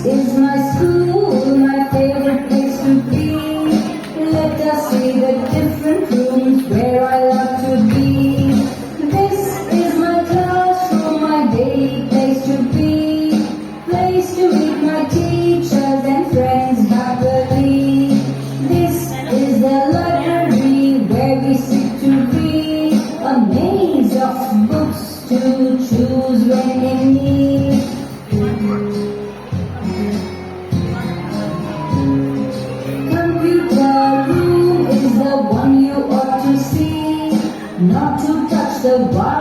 is my school, my favorite place to be. Let us see the different rooms where I love to be. This is my classroom, my daily place to be. Place to meet my teachers and friends happily. This is the library where we sit to read. A maze of books to choose when in need. Computer room is the one you ought to see. Not to touch the wire.